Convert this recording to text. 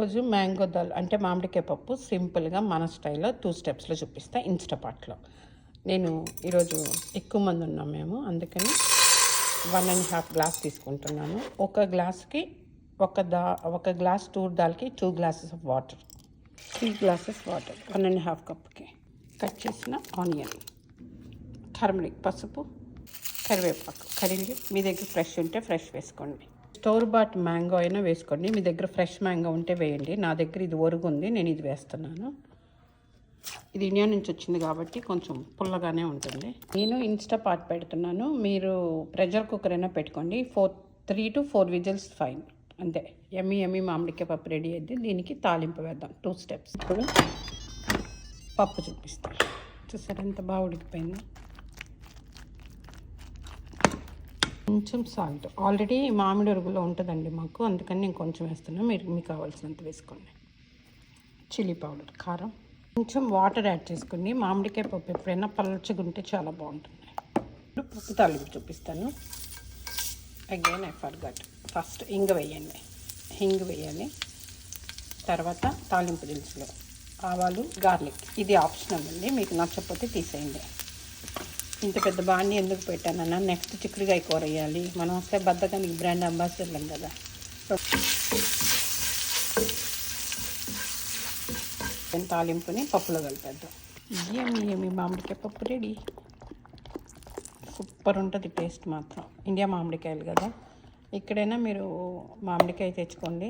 రోజు మ్యాంగో దాల్ అంటే మామిడికాయ పప్పు సింపుల్గా మన స్టైల్లో 2 స్టెప్స్లో చూపిస్తా ఇన్స్టాపాట్లో. నేను ఈరోజు ఎక్కువ మంది ఉన్నాం మేము, అందుకని 1.5 గ్లాస్ తీసుకుంటున్నాను. ఒక గ్లాస్కి ఒక గ్లాస్ టూర్ దాల్కి 2 glasses of water, 3 glasses water, 1.5 కప్కి కట్ చేసిన ఆనియన్, టర్మరిక్ పసుపు, కరివేపాకు, కర్రీ మీ దగ్గర ఫ్రెష్ ఉంటే ఫ్రెష్ వేసుకోండి. స్టోర్ బాట్ మ్యాంగో అయినా వేసుకోండి, మీ దగ్గర ఫ్రెష్ మ్యాంగో ఉంటే వేయండి. నా దగ్గర ఇది ఒరుగు ఉంది, నేను ఇది వేస్తున్నాను. ఇది ఇండియా నుంచి వచ్చింది కాబట్టి కొంచెం పుల్లగానే ఉంటుంది. నేను ఇన్స్టాపాట్ పెడుతున్నాను, మీరు ప్రెషర్ కుక్కర్ అయినా పెట్టుకోండి. 3 to 4 విజిల్స్ ఫైన్, అంతే. ఎమ్మి మామిడికాయ పప్పు రెడీ అయింది. దీనికి తాలింపు వేద్దాం. 2 స్టెప్స్. ఇప్పుడు పప్పు చూపిస్తాను, చూసారు ఎంత బాగా ఉడికిపోయింది. కొంచెం సాల్ట్, ఆల్రెడీ మామిడి ఉరుగులో ఉంటుందండి మాకు, అందుకని నేను కొంచెం వేస్తున్నాను, మీకు కావాల్సినంత వేసుకోండి. చిల్లీ పౌడర్, కారం, కొంచెం వాటర్ యాడ్ చేసుకోండి. మామిడికాయ పప్పు ఎప్పుడైనా పల్చగా ఉంటే చాలా బాగుంటుంది. ఇప్పుడు పప్పు తాలింపు చూపిస్తాను. అగైన్ ఐ ఫర్గాట్, ఫస్ట్ హింగ వేయాలి. తర్వాత తాలింపు దినుసులు, ఆవాలు, గార్లిక్. ఇది ఆప్షనల్ అండి, మీకు నచ్చకపోతే తీసేయండి. ఇంత పెద్ద బాండి ఎందుకు పెట్టానన్నా, నెక్స్ట్ చిక్కుడుకాయ కూర వేయాలి. మనం వస్తే బద్దకానికి బ్రాండ్ అంబాసిడర్లం కదా. తాలింపుని పప్పులో కలిపేద్దాం. ఏమి మామిడికాయ పప్పు రెడీ. సూపర్ ఉంటుంది టేస్ట్ మాత్రం. ఇండియా మామిడికాయలు కదా, ఎక్కడైనా మీరు మామిడికాయ తెచ్చుకోండి.